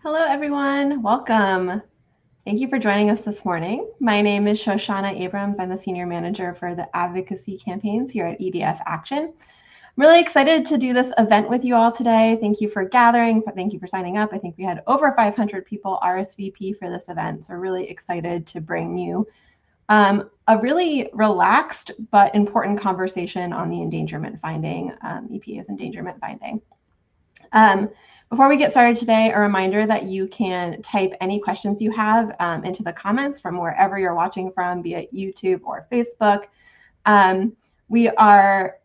Hello, everyone. Welcome. Thank you for joining us this morning. My name is Shoshana Abrams. I'm the Senior Manager for the Advocacy Campaigns here at EDF Action. I'm really excited to do this event with you all today. Thank you for gathering. Thank you for signing up. I think we had over 500 people RSVP for this event, so really excited to bring you a really relaxed but important conversation on the endangerment finding, EPA's endangerment finding. Before we get started today, a reminder that you can type any questions you have into the comments from wherever you're watching from, be it YouTube or Facebook. We are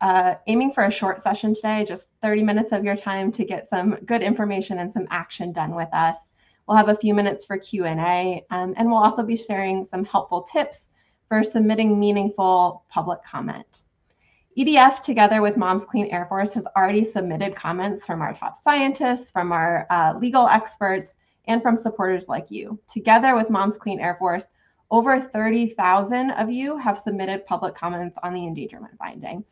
aiming for a short session today, just 30 minutes of your time to get some good information and some action done with us. We'll have a few minutes for Q&A, and we'll also be sharing some helpful tips for submitting meaningful public comment. EDF, together with Moms Clean Air Force, has already submitted comments from our top scientists, from our legal experts, and from supporters like you. Together with Moms Clean Air Force, over 30,000 of you have submitted public comments on the endangerment finding.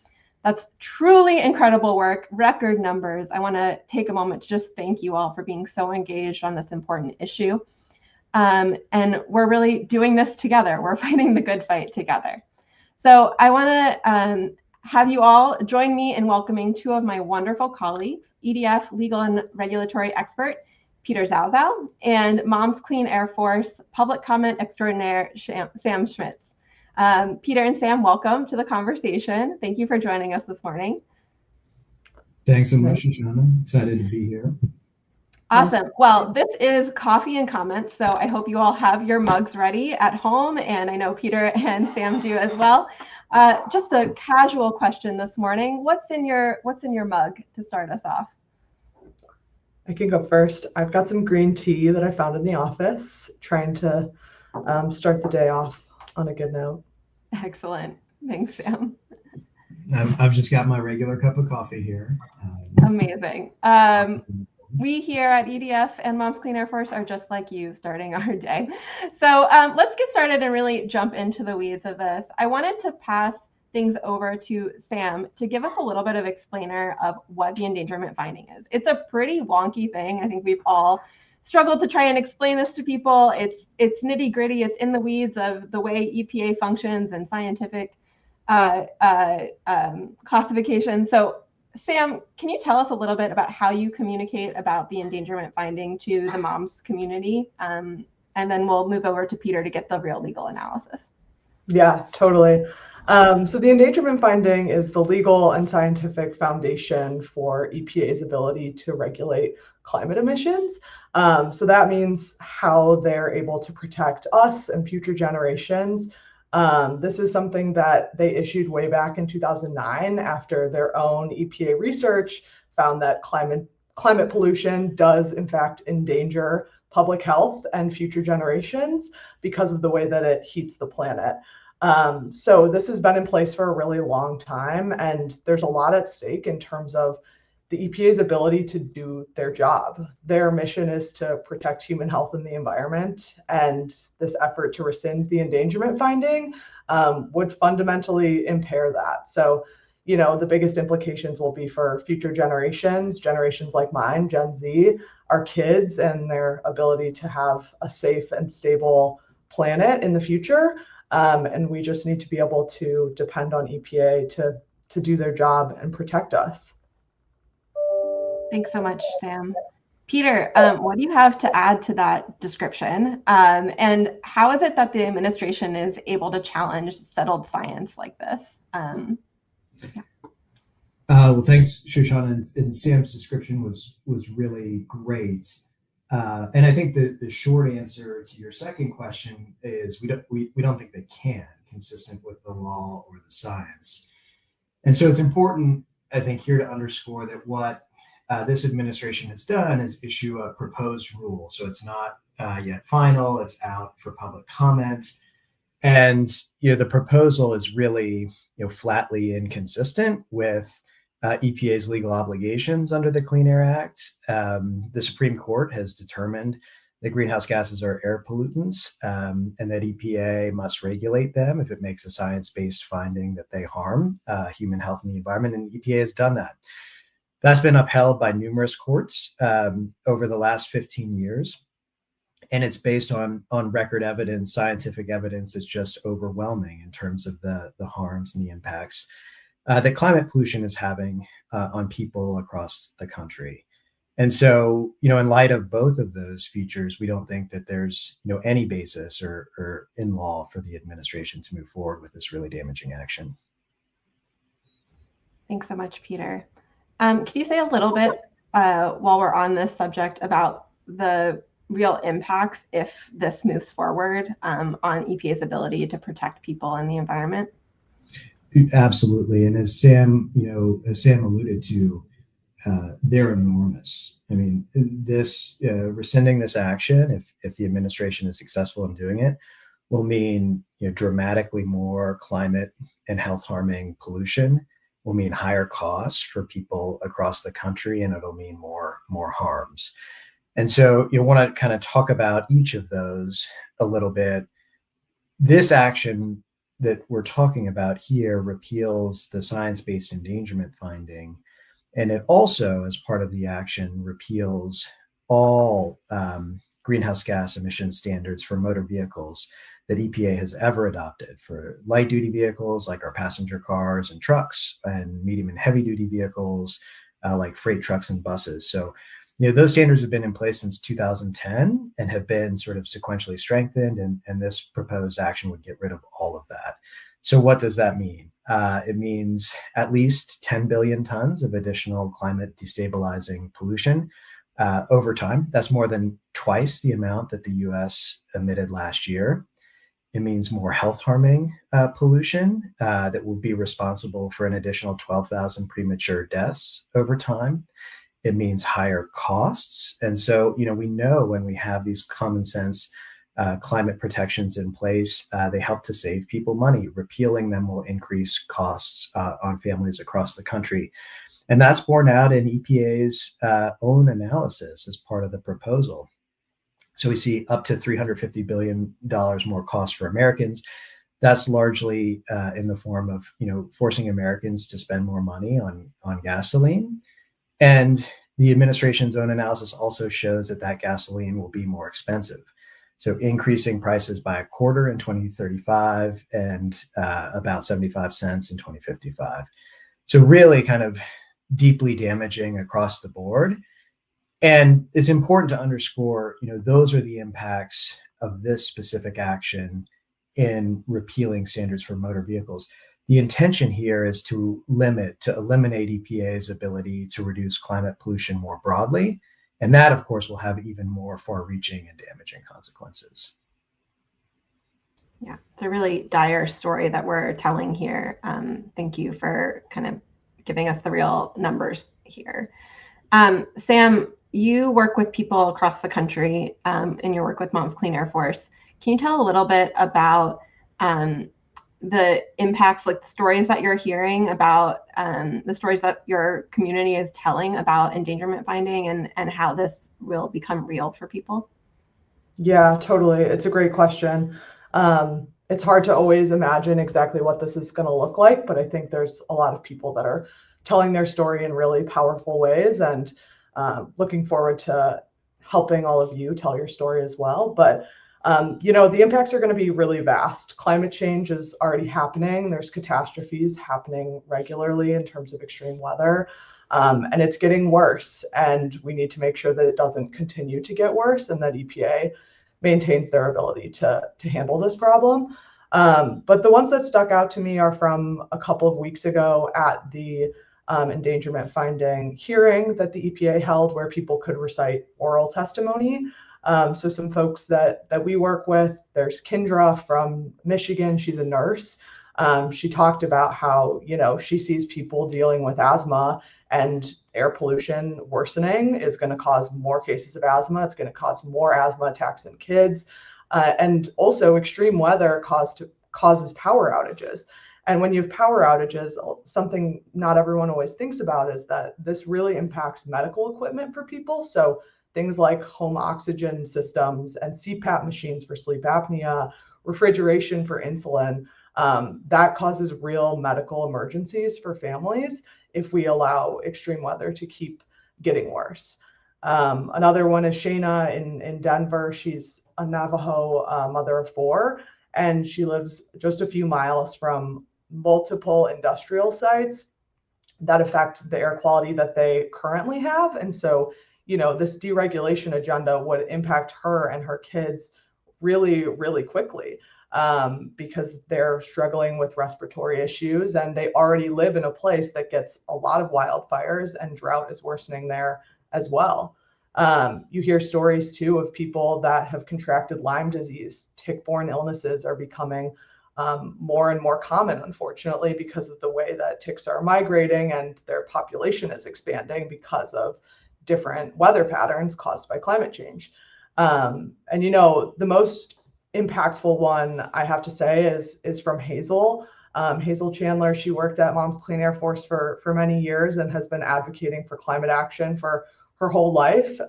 That's truly incredible work, record numbers. I want to take a moment to just thank you all for being so engaged on this important issue. And we're really doing this together. We're fighting the good fight together. So I want to have you all join me in welcoming two of my wonderful colleagues, EDF legal and regulatory expert, Peter Zauzow, and Moms Clean Air Force public comment extraordinaire, Sam Schmitz. Peter and Sam, welcome to the conversation. Thank you for joining us this morning. Thanks so much, Shoshana. Excited to be here. Awesome. Well, this is Coffee and Comments, so I hope you all have your mugs ready at home, and I know Peter and Sam do as well. Just a casual question this morning. What's in your mug to start us off? I can go first. I've got some green tea that I found in the office, trying to start the day off on a good note. Excellent. Thanks, Sam. I've just got my regular cup of coffee here. Amazing. We here at EDF and Moms Clean Air Force are just like you, starting our day. So let's get started and really jump into the weeds of this. I wanted to pass things over to Sam to give us a little bit of explainer of what the endangerment finding is. It's a pretty wonky thing. I think we've all struggled to try and explain this to people. It's nitty gritty. It's in the weeds of the way EPA functions and scientific classification. So Sam, can you tell us a little bit about how you communicate about the endangerment finding to the moms community? And then we'll move over to Peter to get the real legal analysis. Yeah, totally. So the endangerment finding is the legal and scientific foundation for EPA's ability to regulate climate emissions. So that means how they're able to protect us and future generations. This is something that they issued way back in 2009 after their own EPA research found that climate pollution does in fact endanger public health and future generations because of the way that it heats the planet. So this has been in place for a really long time, and there's a lot at stake in terms of the EPA's ability to do their job. Their mission is to protect human health and the environment, and this effort to rescind the endangerment finding would fundamentally impair that. So, you know, the biggest implications will be for future generations like mine, Gen Z, our kids, and their ability to have a safe and stable planet in the future. And we just need to be able to depend on EPA to do their job and protect us. Thanks so much, Sam. Peter, what do you have to add to that description? And how is it that the administration is able to challenge settled science like this? Well, thanks, Shoshana. And Sam's description was really great. And I think the short answer to your second question is we don't think they can, consistent with the law or the science. And so it's important, I think, here to underscore that what this administration has done is issue a proposed rule. So it's not yet final. It's out for public comment. And the proposal is really flatly inconsistent with EPA's legal obligations under the Clean Air Act. The Supreme Court has determined that greenhouse gases are air pollutants, and that EPA must regulate them if it makes a science-based finding that they harm human health and the environment, and EPA has done that. That's been upheld by numerous courts over the last 15 years. And it's based on record evidence, scientific evidence that's just overwhelming in terms of the harms and the impacts that climate pollution is having on people across the country. And so, in light of both of those features, we don't think that there's, any basis or in law for the administration to move forward with this really damaging action. Thanks so much, Peter. Can you say a little bit while we're on this subject about the real impacts if this moves forward on EPA's ability to protect people and the environment? Absolutely. And as Sam alluded to, they're enormous. I mean, this rescinding this action, if the administration is successful in doing it, will mean dramatically more climate and health harming pollution. Will mean higher costs for people across the country, and it'll mean more harms. And so you want to kind of talk about each of those a little bit. This action that we're talking about here repeals the science-based endangerment finding. And it also, as part of the action, repeals all greenhouse gas emission standards for motor vehicles that EPA has ever adopted for light-duty vehicles like our passenger cars and trucks, and medium and heavy-duty vehicles like freight trucks and buses. So, those standards have been in place since 2010 and have been sort of sequentially strengthened, and this proposed action would get rid of all of that. So what does that mean? It means at least 10 billion tons of additional climate destabilizing pollution over time. That's more than twice the amount that the US emitted last year. It means more health harming pollution that will be responsible for an additional 12,000 premature deaths over time. It means higher costs. And so, we know when we have these common sense climate protections in place, they help to save people money. Repealing them will increase costs on families across the country. And that's borne out in EPA's own analysis as part of the proposal. So we see up to $350 billion more cost for Americans. That's largely in the form of, forcing Americans to spend more money on gasoline. And the administration's own analysis also shows that gasoline will be more expensive. So increasing prices by a quarter in 2035 and about 75 cents in 2055. So really kind of deeply damaging across the board. And it's important to underscore, those are the impacts of this specific action in repealing standards for motor vehicles. The intention here is to eliminate EPA's ability to reduce climate pollution more broadly. And that, of course, will have even more far-reaching and damaging consequences. Yeah, it's a really dire story that we're telling here. Thank you for kind of giving us the real numbers here. Sam, you work with people across the country in your work with Moms Clean Air Force. Can you tell a little bit about the impacts, like the stories that you're hearing about, the stories that your community is telling about endangerment finding and how this will become real for people? Yeah, totally. It's a great question. It's hard to always imagine exactly what this is going to look like, but I think there's a lot of people that are telling their story in really powerful ways, and looking forward to helping all of you tell your story as well. But the impacts are going to be really vast. Climate change is already happening. There's catastrophes happening regularly in terms of extreme weather, and it's getting worse. And we need to make sure that it doesn't continue to get worse, and that EPA maintains their ability to handle this problem. But the ones that stuck out to me are from a couple of weeks ago at the endangerment finding hearing that the EPA held, where people could recite oral testimony. So some folks that we work with, there's Kendra from Michigan. She's a nurse. She talked about how, she sees people dealing with asthma, and air pollution worsening is going to cause more cases of asthma. It's going to cause more asthma attacks in kids. And also extreme weather causes power outages. And when you have power outages, something not everyone always thinks about is that this really impacts medical equipment for people. So things like home oxygen systems and CPAP machines for sleep apnea, refrigeration for insulin, that causes real medical emergencies for families if we allow extreme weather to keep getting worse. Another one is Shayna in Denver. She's a Navajo mother of 4, and she lives just a few miles from multiple industrial sites that affect the air quality that they currently have. And so, this deregulation agenda would impact her and her kids really, really quickly, because they're struggling with respiratory issues, and they already live in a place that gets a lot of wildfires, and drought is worsening there as well. You hear stories too of people that have contracted Lyme disease. Tick-borne illnesses are becoming more and more common, unfortunately, because of the way that ticks are migrating and their population is expanding because of different weather patterns caused by climate change. And the most impactful one, I have to say, is from Hazel. Hazel Chandler. She worked at Moms Clean Air Force for many years and has been advocating for climate action for her whole life.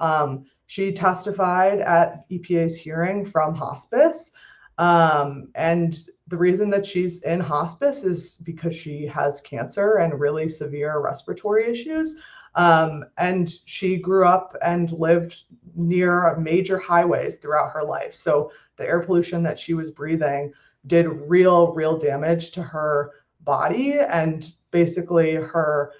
She testified at EPA's hearing from hospice. And the reason that she's in hospice is because she has cancer and really severe respiratory issues. And she grew up and lived near major highways throughout her life. So the air pollution that she was breathing did real damage to her body. And basically her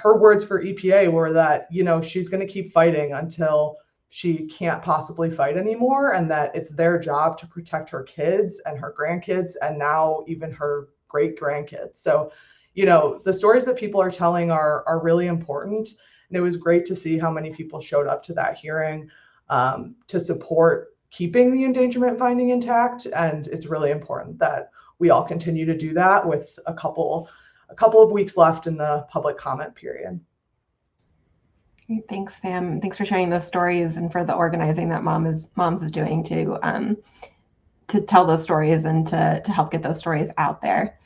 words for EPA were that, she's going to keep fighting until she can't possibly fight anymore, and that it's their job to protect her kids and her grandkids, and now even her great grandkids. So, the stories that people are telling are really important. And it was great to see how many people showed up to that hearing to support keeping the endangerment finding intact. And it's really important that we all continue to do that with a couple of weeks left in the public comment period. Great. Thanks, Sam. Thanks for sharing those stories and for the organizing that Moms is doing to tell those stories and to help get those stories out there.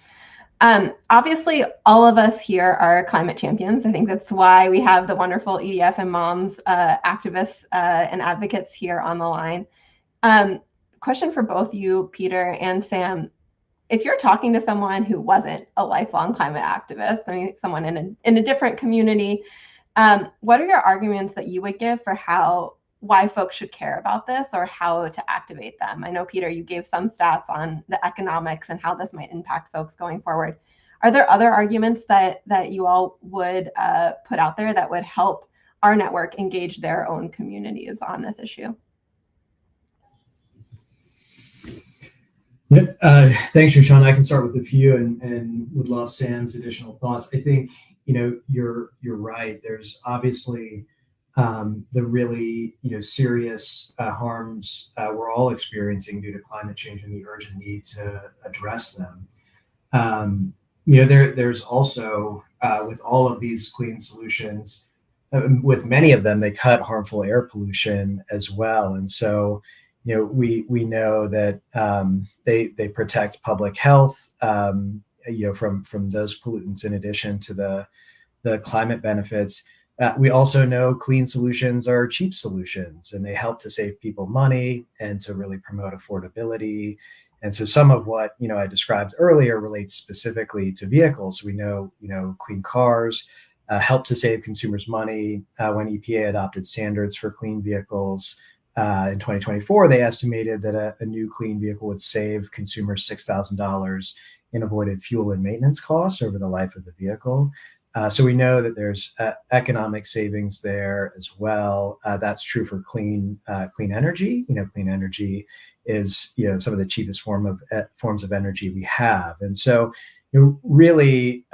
Obviously, all of us here are climate champions. I think that's why we have the wonderful EDF and Moms activists and advocates here on the line. Question for both you, Peter and Sam. If you're talking to someone who wasn't a lifelong climate activist, someone in a different community, what are your arguments that you would give for why folks should care about this or how to activate them? I know, Peter, you gave some stats on the economics and how this might impact folks going forward. Are there other arguments that you all would put out there that would help our network engage their own communities on this issue? Yep. Thanks, Shoshana. I can start with a few and would love Sam's additional thoughts. I think, you're right. There's obviously the really, serious harms we're all experiencing due to climate change and the urgent need to address them. There's also, with all of these clean solutions, with many of them, they cut harmful air pollution as well. And so, we know that they protect public health, from those pollutants in addition to the climate benefits. We also know clean solutions are cheap solutions, and they help to save people money and to really promote affordability. And so some of what I described earlier relates specifically to vehicles. We know clean cars help to save consumers money. When EPA adopted standards for clean vehicles in 2024, they estimated that a new clean vehicle would save consumers $6,000 in avoided fuel and maintenance costs over the life of the vehicle. So we know that there's economic savings there as well. That's true for clean energy. Clean energy is some of the cheapest forms of energy we have, and so really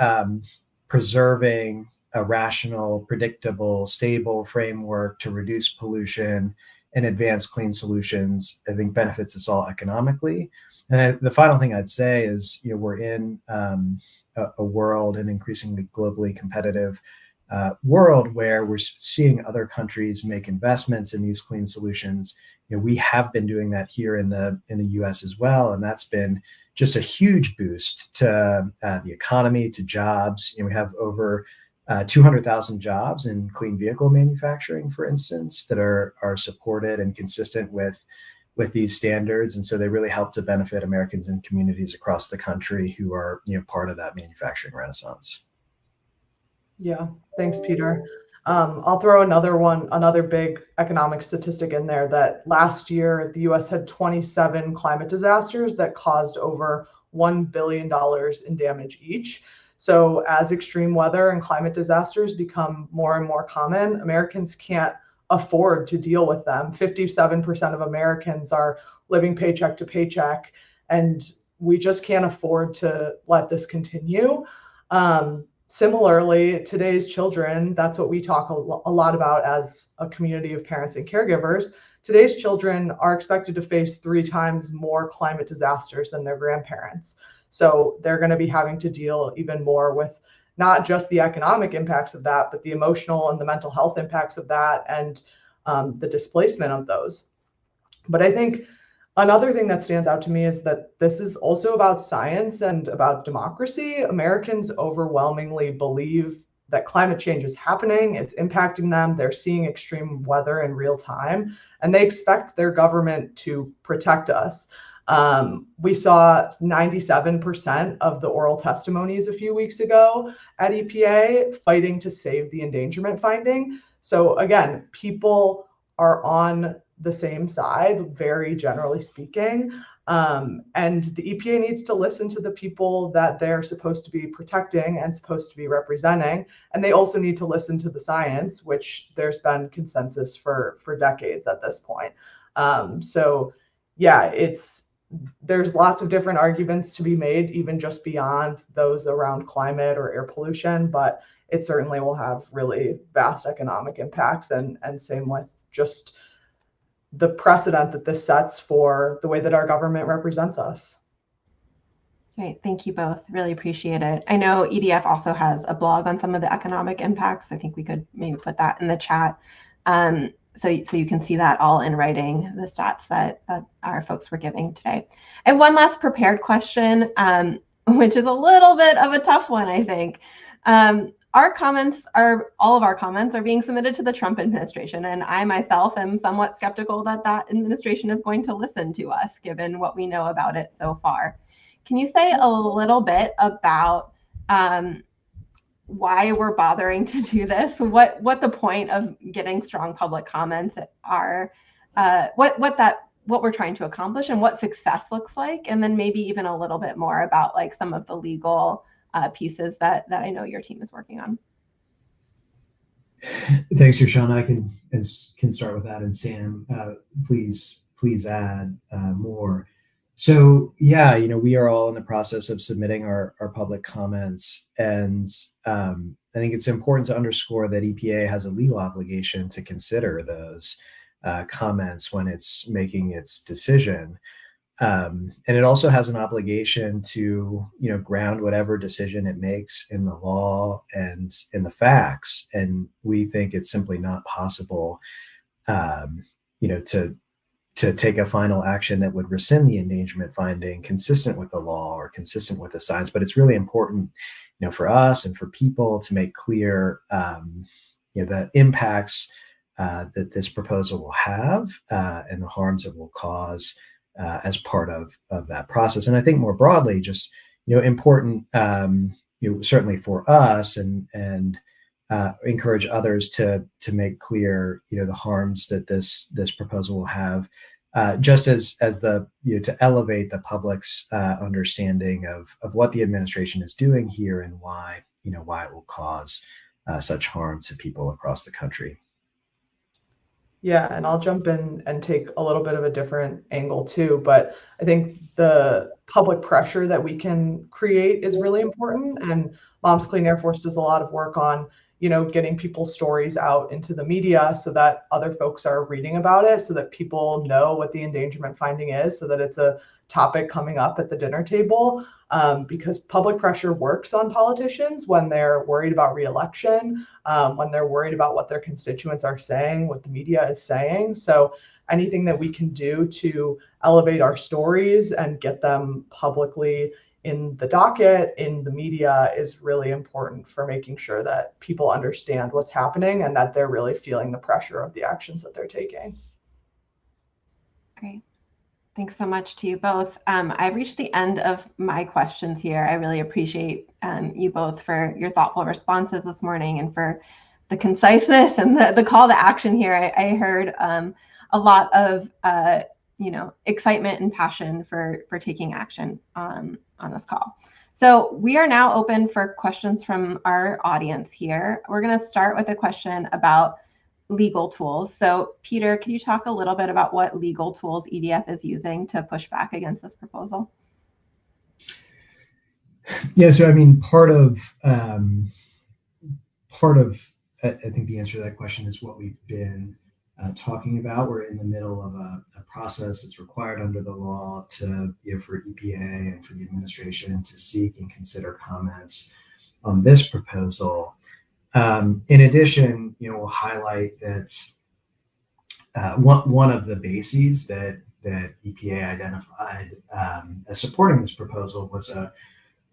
preserving a rational, predictable, stable framework to reduce pollution and advance clean solutions, I think benefits us all economically. And the final thing I'd say is, we're in a world, an increasingly globally competitive world, where we're seeing other countries make investments in these clean solutions. We have been doing that here in the U.S. as well, and that's been just a huge boost to the economy, to jobs. We have over 200,000 jobs in clean vehicle manufacturing, for instance, that are supported and consistent with these standards. And so they really help to benefit Americans and communities across the country who are part of that manufacturing renaissance. Yeah, thanks, Peter. I'll throw another big economic statistic in there that last year the US had 27 climate disasters that caused over $1 billion in damage each. So, as extreme weather and climate disasters become more and more common, Americans can't afford to deal with them. 57% of Americans are living paycheck to paycheck, and we just can't afford to let this continue. Similarly, today's children, that's what we talk a lot about as a community of parents and caregivers. Today's children are expected to face 3 times more climate disasters than their grandparents. So they're going to be having to deal even more with not just the economic impacts of that, but the emotional and the mental health impacts of that, and the displacement of those. But I think another thing that stands out to me is that this is also about science and about democracy. Americans overwhelmingly believe that climate change is happening, it's impacting them, they're seeing extreme weather in real time, and they expect their government to protect us. We saw 97% of the oral testimonies a few weeks ago at EPA fighting to save the endangerment finding. So, again, people are on the same side, very generally speaking. And the EPA needs to listen to the people that they're supposed to be protecting and supposed to be representing. And they also need to listen to the science, which there's been consensus for decades at this point. So yeah, there's lots of different arguments to be made, even just beyond those around climate or air pollution, but it certainly will have really vast economic impacts, and same with just the precedent that this sets for the way that our government represents us. Great. Thank you both. Really appreciate it. I know EDF also has a blog on some of the economic impacts. I think we could maybe put that in the chat. So you can see that all in writing, the stats that our folks were giving today. I have one last prepared question, which is a little bit of a tough one, I think. All of our comments are being submitted to the Trump administration, and I myself am somewhat skeptical that administration is going to listen to us, given what we know about it so far. Can you say a little bit about why we're bothering to do this? What the point of getting strong public comments are? What we're trying to accomplish and what success looks like, and then maybe even a little bit more about like some of the legal pieces that I know your team is working on. Thanks, Shoshana. I can start with that, and Sam, please add more. So yeah, we are all in the process of submitting our public comments, and I think it's important to underscore that EPA has a legal obligation to consider those comments when it's making its decision. And it also has an obligation to, ground whatever decision it makes in the law and in the facts. And we think it's simply not possible, to take a final action that would rescind the endangerment finding consistent with the law or consistent with the science. But it's really important, for us and for people to make clear, the impacts that this proposal will have and the harms it will cause as part of that process. And I think more broadly, just important, certainly for us, and encourage others to make clear the harms that this proposal will have, just as the to elevate the public's understanding of what the administration is doing here and why it will cause such harm to people across the country. Yeah, and I'll jump in and take a little bit of a different angle too. But I think the public pressure that we can create is really important. And Moms Clean Air Force does a lot of work on, getting people's stories out into the media so that other folks are reading about it, so that people know what the endangerment finding is, so that it's a topic coming up at the dinner table. Because public pressure works on politicians when they're worried about re-election, when they're worried about what their constituents are saying, what the media is saying. So anything that we can do to elevate our stories and get them publicly in the docket, in the media, is really important for making sure that people understand what's happening and that they're really feeling the pressure of the actions that they're taking. Great. Thanks so much to you both. I've reached the end of my questions here. I really appreciate you both for your thoughtful responses this morning and for the conciseness and the call to action here. I heard a lot of excitement and passion for taking action on this call. So we are now open for questions from our audience here. We're going to start with a question about legal tools. So Peter, can you talk a little bit about what legal tools EDF is using to push back against this proposal? Yeah, so I mean, part of I think the answer to that question is what we've been talking about. We're in the middle of a process that's required under the law to, for EPA and for the administration to seek and consider comments on this proposal. In addition, we'll highlight that one of the bases that EPA identified as supporting this proposal was a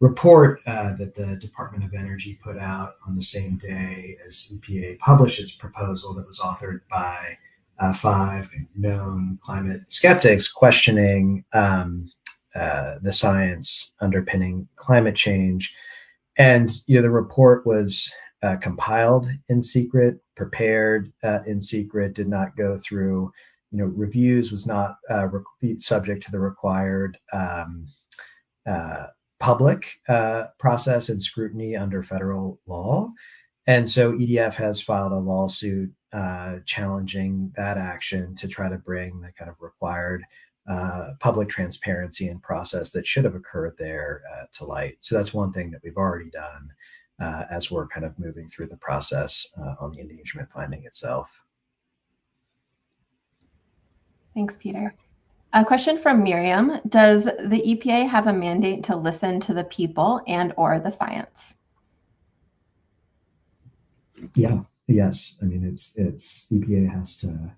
report that the Department of Energy put out on the same day as EPA published its proposal, that was authored by 5 known climate skeptics questioning the science underpinning climate change. And the report was compiled in secret, prepared in secret, did not go through reviews, was not subject to the required public process and scrutiny under federal law. And so EDF has filed a lawsuit challenging that action to try to bring the kind of required public transparency and process that should have occurred there to light. So that's one thing that we've already done as we're kind of moving through the process on the endangerment finding itself. Thanks, Peter. A question from Miriam. Does the EPA have a mandate to listen to the people and or the science? Yeah, yes. I mean, it's EPA has to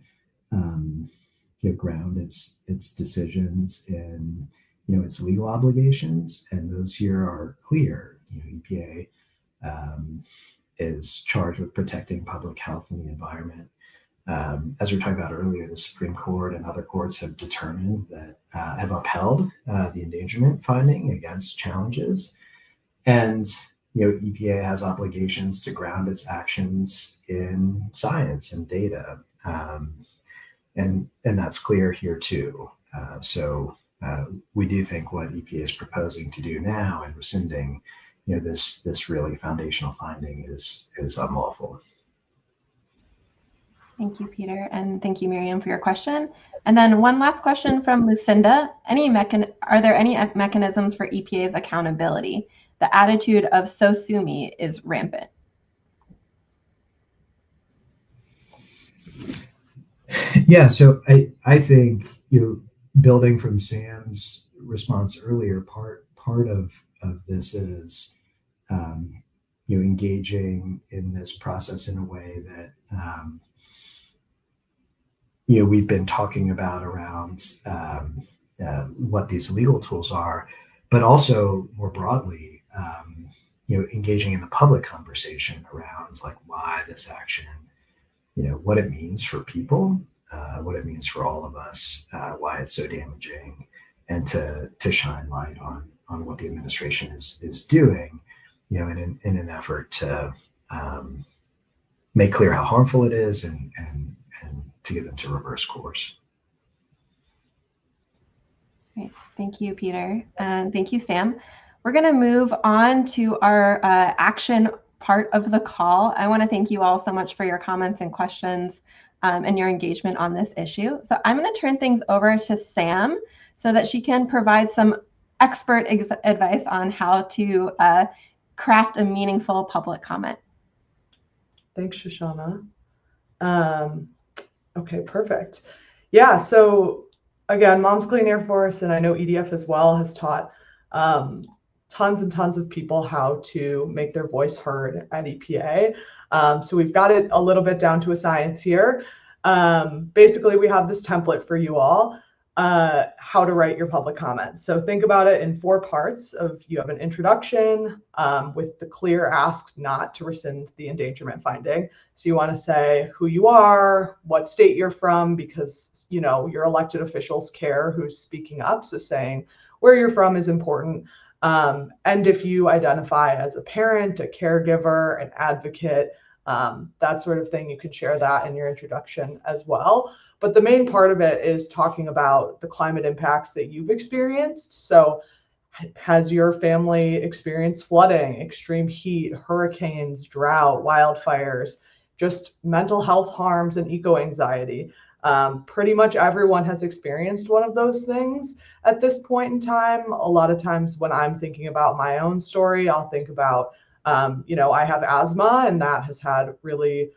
ground its decisions in its legal obligations, and those here are clear. EPA is charged with protecting public health and the environment. As we were talking about earlier, the Supreme Court and other courts have determined that have upheld the endangerment finding against challenges, and EPA has obligations to ground its actions in science and data, and that's clear here too. So we do think what EPA is proposing to do now and rescinding this really foundational finding is unlawful. Thank you, Peter, and thank you, Miriam, for your question. And then one last question from Lucinda. Are there any mechanisms for EPA's accountability? The attitude of "so sue me" is rampant. Yeah, so I think building from Sam's response earlier, part of this is engaging in this process in a way that we've been talking about around what these legal tools are, but also more broadly, engaging in the public conversation around like why this action, what it means for people, what it means for all of us, why it's so damaging, and to shine light on what the administration is doing, in an effort to make clear how harmful it is and to get them to reverse course. Great. Thank you, Peter. And thank you, Sam. We're going to move on to our action part of the call. I want to thank you all so much for your comments and questions and your engagement on this issue. So I'm going to turn things over to Sam so that she can provide some expert advice on how to craft a meaningful public comment. Thanks, Shoshana. Okay, perfect. Yeah, so again, Moms Clean Air Force, and I know EDF as well, has taught tons and tons of people how to make their voice heard at EPA. So we've got it a little bit down to a science here. Basically, we have this template for you all. how to write your public comments. So think about it in 4 parts of, you have an introduction with the clear ask not to rescind the endangerment finding. So you want to say who you are, what state you're from, because, you know, your elected officials care who's speaking up. So saying where you're from is important. And if you identify as a parent, a caregiver, an advocate, that sort of thing, you can share that in your introduction as well. But the main part of it is talking about the climate impacts that you've experienced. So has your family experienced flooding, extreme heat, hurricanes, drought, wildfires, just mental health harms and eco-anxiety? Pretty much everyone has experienced one of those things at this point in time. A lot of times when I'm thinking about my own story, I'll think about, you know, I have asthma, and that has had really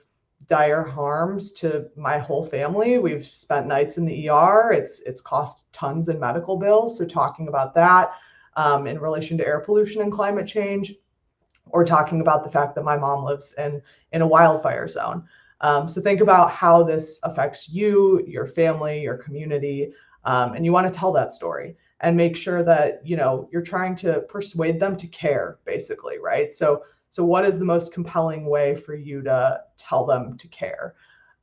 dire harms to my whole family. We've spent nights in the ER. It's cost tons in medical bills. So talking about that in relation to air pollution and climate change, or talking about the fact that my mom lives in a wildfire zone. So think about how this affects you, your family, your community, and you want to tell that story and make sure that, you know, you're trying to persuade them to care, basically, right? So what is the most compelling way for you to tell them to care?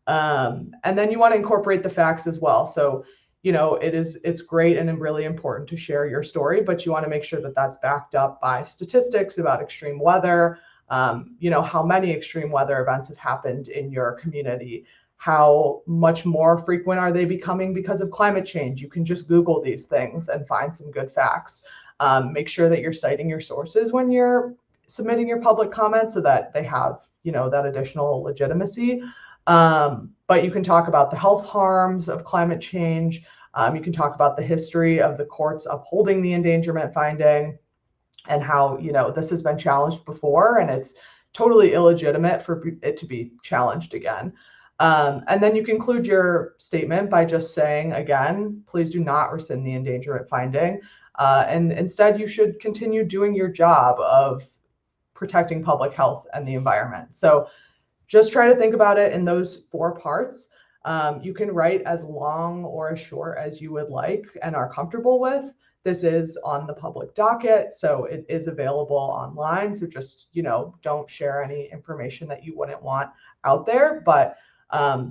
And then you want to incorporate the facts as well. So, you know, it's great and really important to share your story, but you want to make sure that that's backed up by statistics about extreme weather. You know, how many extreme weather events have happened in your community? How much more frequent are they becoming because of climate change? You can just Google these things and find some good facts. Make sure that you're citing your sources when you're submitting your public comments so that they have, you know, that additional legitimacy. But you can talk about the health harms of climate change. You can talk about the history of the courts upholding the endangerment finding and how, you know, this has been challenged before and it's totally illegitimate for it to be challenged again. And then you conclude your statement by just saying, again, please do not rescind the endangerment finding. And instead, you should continue doing your job of protecting public health and the environment. So just try to think about it in those 4 parts. You can write as long or as short as you would like and are comfortable with. This is on the public docket, so it is available online. So just, you know, don't share any information that you wouldn't want out there. But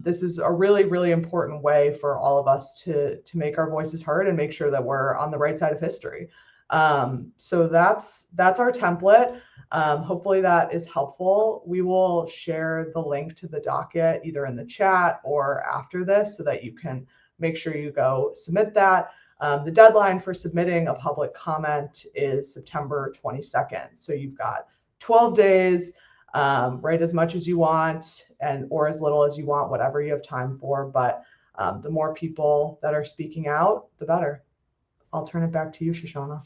this is a really, really important way for all of us to make our voices heard and make sure that we're on the right side of history. So that's our template. Hopefully that is helpful. We will share the link to the docket either in the chat or after this so that you can make sure you go submit that. The deadline for submitting a public comment is September 22nd. So you've got 12 days, write as much as you want or as little as you want, whatever you have time for. But the more people that are speaking out, the better. I'll turn it back to you, Shoshana.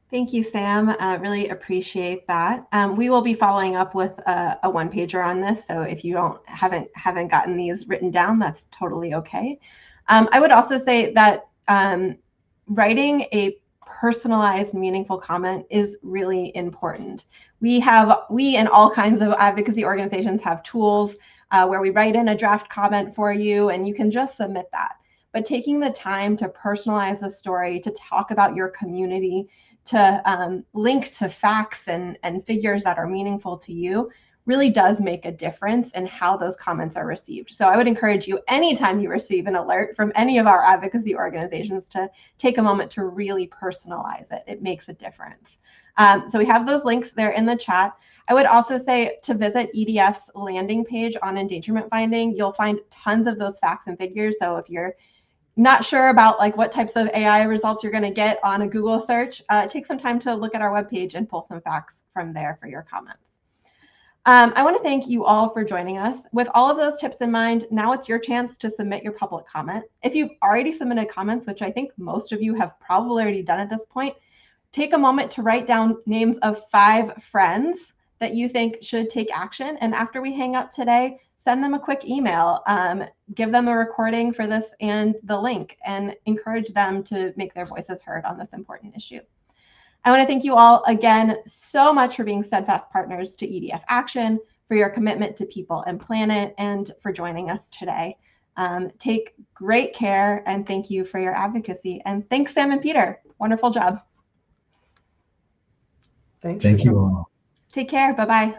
Thank you, Sam. Really appreciate that. We will be following up with a one-pager on this. So if you haven't gotten these written down, that's totally okay. I would also say that writing a personalized, meaningful comment is really important. We and all kinds of advocacy organizations have tools where we write in a draft comment for you, and you can just submit that. But taking the time to personalize the story, to talk about your community, to link to facts and figures that are meaningful to you really does make a difference in how those comments are received. So I would encourage you, anytime you receive an alert from any of our advocacy organizations, to take a moment to really personalize it. It makes a difference. So we have those links there in the chat. I would also say to visit EDF's landing page on endangerment finding. You'll find tons of those facts and figures. So if you're not sure about like what types of AI results you're going to get on a Google search, take some time to look at our webpage and pull some facts from there for your comments. I want to thank you all for joining us. With all of those tips in mind, now it's your chance to submit your public comment. If you've already submitted comments, which I think most of you have probably already done at this point, take a moment to write down names of 5 friends that you think should take action. And after we hang up today, send them a quick email, give them a recording for this and the link, and encourage them to make their voices heard on this important issue. I want to thank you all again so much for being steadfast partners to EDF Action, for your commitment to people and planet, and for joining us today. Take great care, and thank you for your advocacy. And thanks, Sam and Peter. Wonderful job. Thanks. Thank you all. Take care. Bye-bye.